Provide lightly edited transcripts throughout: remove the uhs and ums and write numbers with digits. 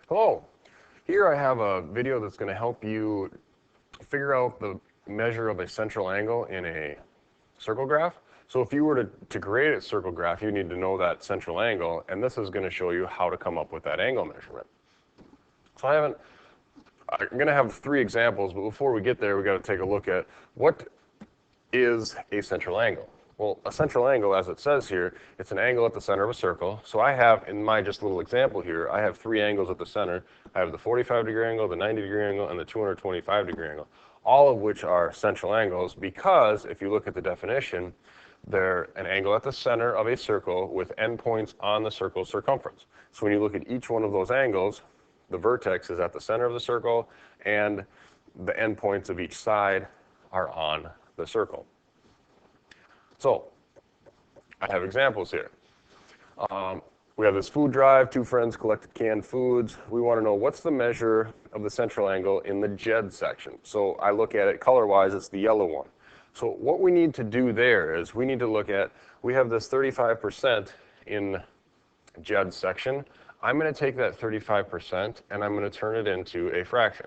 Hello. Here I have a video that's going to help you figure out the measure of a central angle in a circle graph. So if you were to create a circle graph, you need to know that central angle, and this is going to show you how to come up with that angle measurement. So I'm going to have 3 examples, but before we get there, we got to take a look at what is a central angle. Well, a central angle, as it says here, it's an angle at the center of a circle. So I have, in my just little example here, I have 3 angles at the center. I have the 45-degree angle, the 90-degree angle, and the 225-degree angle, all of which are central angles because if you look at the definition, they're an angle at the center of a circle with endpoints on the circle's circumference. So when you look at each one of those angles, the vertex is at the center of the circle, and the endpoints of each side are on the circle. So I have examples here. We have this food drive, 2 friends collected canned foods. We want to know what's the measure of the central angle in the JED section. So I look at it color-wise, it's the yellow one. So what we need to do there is we need to look at, we have this 35% in JED section. I'm going to take that 35% and I'm going to turn it into a fraction.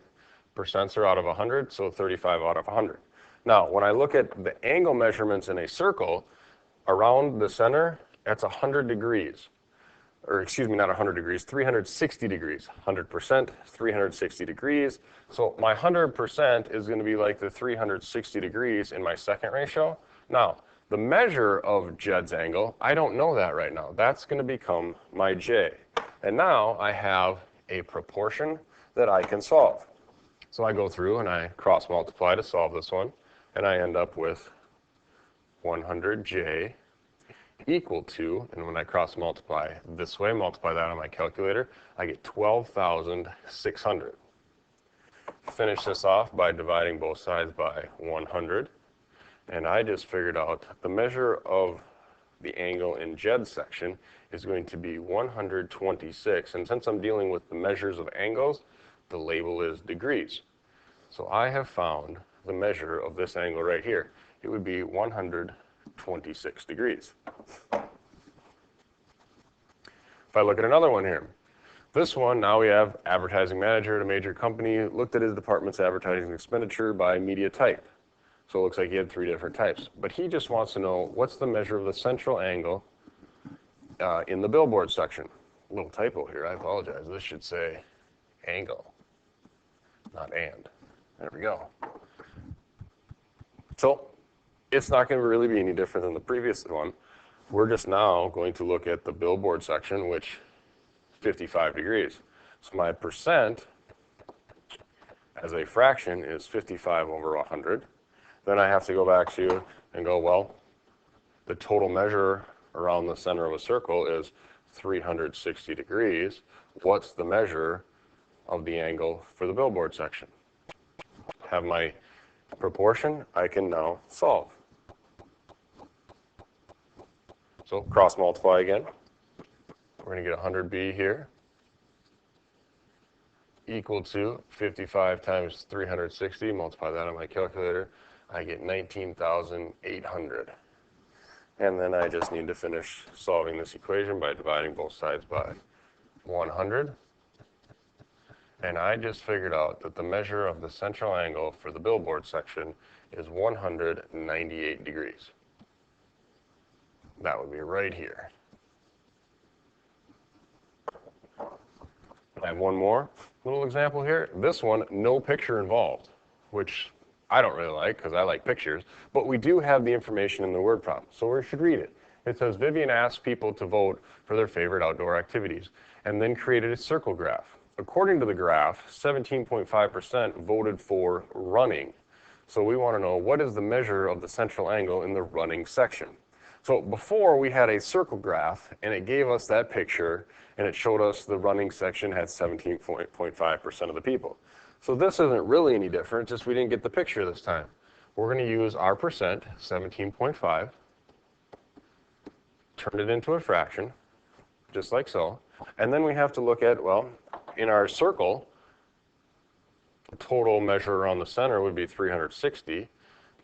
Percents are out of 100, so 35 out of 100. Now, when I look at the angle measurements in a circle, around the center, that's 100 degrees. Or excuse me, not 100 degrees, 360 degrees. 100%, 360 degrees. So my 100% is going to be like the 360 degrees in my second ratio. Now, the measure of JED's angle, I don't know that right now. That's going to become my J. And now I have a proportion that I can solve. So I go through and I cross multiply to solve this one. And I end up with 100J equal to, and when I cross multiply this way, multiply that on my calculator, I get 12,600. Finish this off by dividing both sides by 100. And I just figured out the measure of the angle in JED section is going to be 126. And since I'm dealing with the measures of angles, the label is degrees. So I have found the measure of this angle right here. It would be 126 degrees. If I look at another one here, this one, now we have advertising manager at a major company, looked at his department's advertising expenditure by media type. So it looks like he had 3 different types. But he just wants to know what's the measure of the central angle in the billboard section. A little typo here, I apologize. This should say angle, not and. There we go. So it's not going to really be any different than the previous one. We're just now going to look at the billboard section, which 55 degrees. So my percent as a fraction is 55 over 100. Then I have to go back to and go, well, the total measure around the center of a circle is 360 degrees. What's the measure of the angle for the billboard section? Have my proportion, I can now solve. So cross multiply again. We're going to get 100B here equal to 55 times 360. Multiply that on my calculator. I get 19,800. And then I just need to finish solving this equation by dividing both sides by 100. And I just figured out that the measure of the central angle for the billboard section is 198 degrees. That would be right here. I have one more little example here. This one, no picture involved, which I don't really like because I like pictures, but we do have the information in the word problem, so we should read it. It says, Vivian asked people to vote for their favorite outdoor activities and then created a circle graph. According to the graph, 17.5% voted for running. So we want to know what is the measure of the central angle in the running section. So before we had a circle graph and it gave us that picture and it showed us the running section had 17.5% of the people. So this isn't really any different, just we didn't get the picture this time. We're going to use our percent, 17.5, turn it into a fraction, just like so. And then we have to look at, well, in our circle, the total measure around the center would be 360.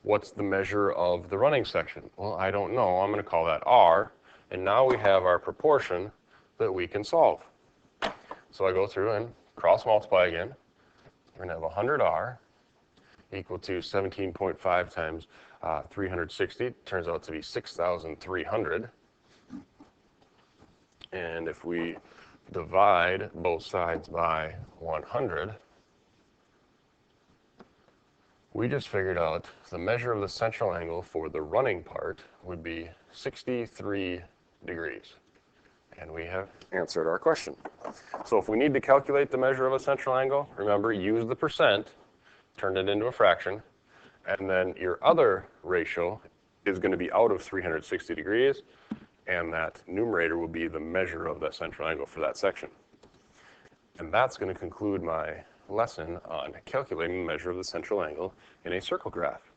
What's the measure of the running section? Well, I don't know. I'm going to call that R. And now we have our proportion that we can solve. So I go through and cross multiply again. We're going to have 100R equal to 17.5 times 360. Turns out to be 6,300. And if we divide both sides by 100, we just figured out the measure of the central angle for the running part would be 63 degrees. And we have answered our question. So if we need to calculate the measure of a central angle, remember, use the percent, turn it into a fraction, and then your other ratio is going to be out of 360 degrees, and that numerator will be the measure of that central angle for that section. And that's going to conclude my lesson on calculating the measure of the central angle in a circle graph.